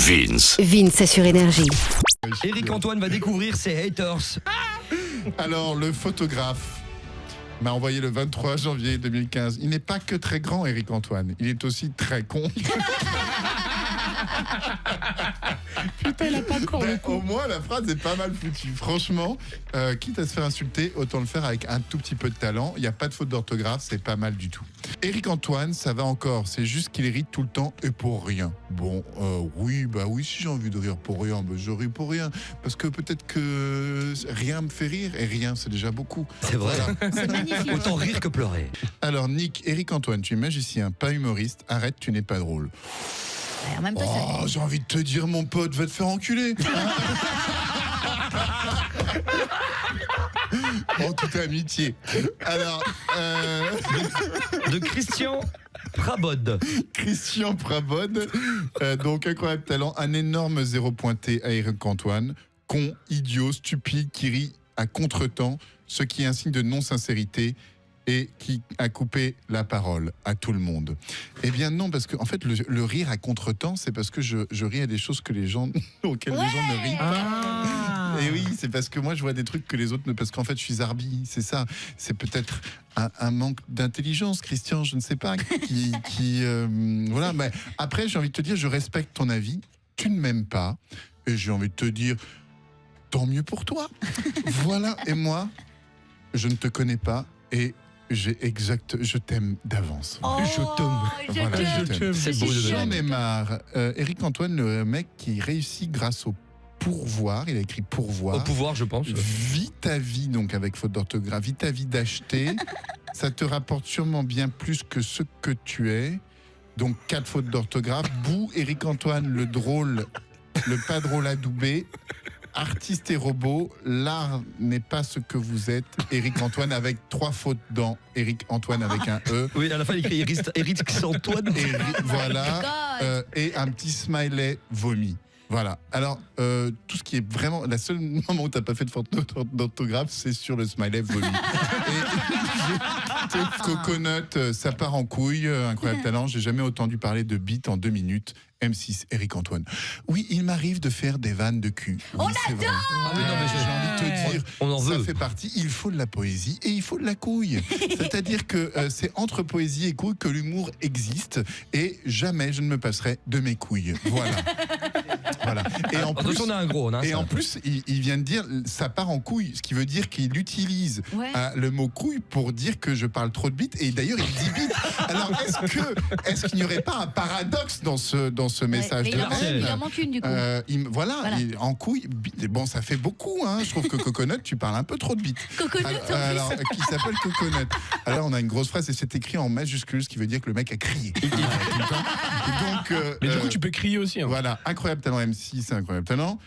Vince sur Énergie. Éric Antoine va découvrir ses haters. Alors, le photographe m'a envoyé le 23 janvier 2015. Il n'est pas que très grand, Éric Antoine. Il est aussi très con. Putain, il a pas encore le coup. Au moins, la phrase est pas mal foutue. Franchement, quitte à se faire insulter, autant le faire avec un tout petit peu de talent. Il n'y a pas de faute d'orthographe, c'est pas mal du tout. Éric Antoine, ça va encore. C'est juste qu'il rit tout le temps et pour rien. Bon, oui, si j'ai envie de rire pour rien, je ris pour rien. Parce que peut-être que rien me fait rire et rien, c'est déjà beaucoup. C'est vrai. Voilà. C'est magnifique. Autant rire que pleurer. Alors, Nick, Éric Antoine, tu es magicien, pas humoriste. Arrête, tu n'es pas drôle. Ouais, en même temps, ça... J'ai envie de te dire, mon pote, va te faire enculer. En toute amitié. Alors, De Christian Prabod. Christian Prabod, donc incroyable talent, un énorme zéro pointé à Éric Antoine, con, idiot, stupide, qui rit à contretemps, ce qui est un signe de non-sincérité et qui a coupé la parole à tout le monde. Eh bien non, parce que en fait, le rire à contretemps, c'est parce que je ris à des choses que les gens, auxquelles les gens ne rient pas. Et oui, c'est parce que moi, je vois des trucs que les autres ne... Parce qu'en fait, je suis zarbi, c'est ça. C'est peut-être un manque d'intelligence, Christian, je ne sais pas, voilà, mais après, j'ai envie de te dire, je respecte ton avis, tu ne m'aimes pas, et j'ai envie de te dire, tant mieux pour toi. Voilà, et moi, je ne te connais pas, et je t'aime d'avance. Je t'aime. Voilà, je t'aime. C'est beau de J'en ai marre. Éric Antoine, le mec qui réussit grâce au pourvoir, il a écrit pourvoir. Au pouvoir, je pense. Vis ta vie, donc avec faute d'orthographe, vis ta vie d'acheter. Ça te rapporte sûrement bien plus que ce que tu es. Donc 4 fautes d'orthographe. Bouh, Éric Antoine, le drôle, le pas drôle adoubé. Artiste et robot, l'art n'est pas ce que vous êtes. Éric Antoine avec 3 fautes dans Éric Antoine avec un E. Oui, à la fin, il écrit Éric Antoine. Voilà. Et un petit smiley vomi. Voilà. Alors, tout ce qui est vraiment... La seule moment où tu n'as pas fait de faute d'orthographe, c'est sur le smiley vomi. Et Coconut, ça part en couille. Incroyable talent. J'ai jamais entendu parler de beat en 2 minutes. M6, Éric Antoine. Oui, il m'arrive de faire des vannes de cul. Oui, c'est vrai. Ah oui, non, mais J'ai envie de te dire, on en ça veut. fait partie. Il faut de la poésie et il faut de la couille. C'est-à-dire que c'est entre poésie et couille que l'humour existe et jamais je ne me passerai de mes couilles. Voilà. Voilà. Et en plus, Attention, on a un gros. et en plus, il vient de dire ça part en couille, ce qui veut dire qu'il utilise le mot couille pour dire que je parle trop de bite. Et d'ailleurs, il dit bite. Alors, est-ce qu'il n'y aurait pas un paradoxe dans ce message mais de il en manque une du coup. Voilà. En couille, bon, ça fait beaucoup. Hein. Je trouve que Coconut, tu parles un peu trop de bite. Coconut Alors, qui s'appelle Coconut. Alors, on a une grosse phrase et c'est écrit en majuscule, ce qui veut dire que le mec a crié. Tout le temps. Et donc, Mais du coup, tu peux crier aussi. Hein. voilà, incroyable talent M6, c'est incroyable talent.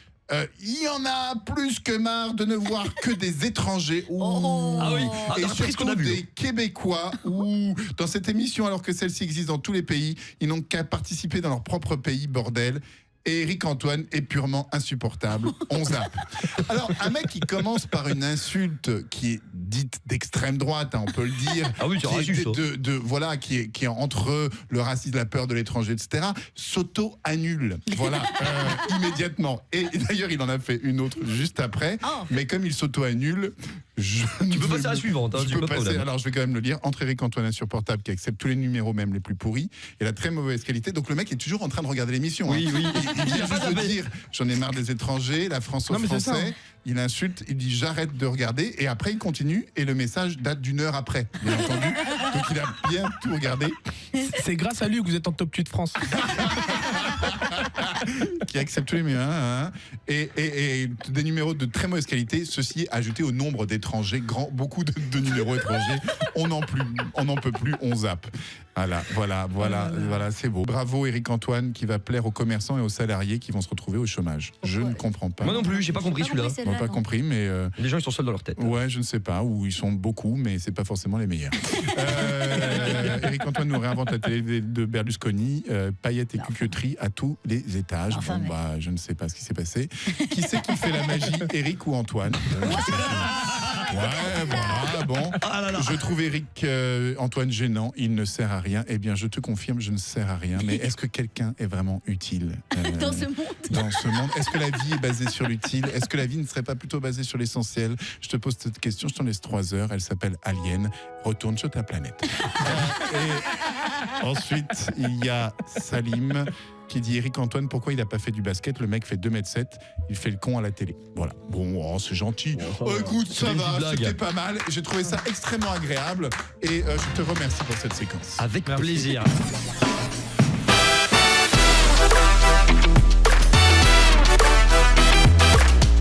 Il y en a plus que marre de ne voir que des étrangers Ah oui. et Après ce qu'on a surtout vu. des Québécois où dans cette émission, alors que celle-ci existe dans tous les pays, ils n'ont qu'à participer dans leur propre pays, bordel. Et Éric Antoine est purement insupportable. On zappe. Alors, un mec qui commence par une insulte qui est dite d'extrême droite, hein, on peut le dire. Ah oui, c'est qui raciste, est voilà, qui est entre le racisme, la peur de l'étranger, etc. S'auto-annule. Voilà, immédiatement. Et d'ailleurs, il en a fait une autre juste après. Mais comme il s'auto-annule, Tu peux passer à la suivante. Hein, je peux passer, alors je vais quand même le lire. Entre Éric Antoine insupportable qui accepte tous les numéros, même les plus pourris, et la très mauvaise qualité. Donc le mec est toujours en train de regarder l'émission. Oui, oui. Il vient juste de dire j'en ai marre des étrangers, la France aux Non, mais c'est Français. ça, hein. Il insulte, il dit j'arrête de regarder, et après il continue, et le message date d'1 heure après, bien entendu. Donc il a bien tout regardé. C'est grâce à lui que vous êtes en top 8 de France. Qui accepte tous les numéros, et des numéros de très mauvaise qualité. Ceci est ajouté au nombre d'étrangers, beaucoup de numéros étrangers. On n'en peut plus, on zappe. Voilà, c'est beau. Bravo Éric Antoine qui va plaire aux commerçants et aux salariés qui vont se retrouver au chômage. Je ne comprends pas. Moi non plus, j'ai pas compris celui-là. On n'a pas compris, mais Les gens ils sont seuls dans leur tête. ouais, je ne sais pas, ou ils sont beaucoup, mais c'est pas forcément les meilleurs. Éric Antoine nous réinvente la télé de Berlusconi, paillettes et cuqueterie à tous les étages. Enfin, Bon, je ne sais pas ce qui s'est passé. Qui c'est qui fait la magie, Éric ou Antoine? Ouais, voilà, bon. Ah là là. Je trouve Eric Antoine gênant, il ne sert à rien. Eh bien, je te confirme, je ne sers à rien. Mais est-ce que quelqu'un est vraiment utile Dans ce monde. dans ce monde? Est-ce que la vie est basée sur l'utile? Est-ce que la vie ne serait pas plutôt basée sur l'essentiel? Je te pose cette question, je t'en laisse 3 heures. Elle s'appelle Alien. Retourne sur ta planète. Et ensuite, il y a Salim qui dit Eric Antoine, pourquoi il n'a pas fait du basket? Le mec fait 2,7 m, il fait le con à la télé. Voilà. Bon, oh, c'est gentil. Oh, ça va. Écoute, ça C'était une va, petite blague. c'était pas mal. J'ai trouvé ça extrêmement agréable et je te remercie pour cette séquence. Avec Merci. plaisir.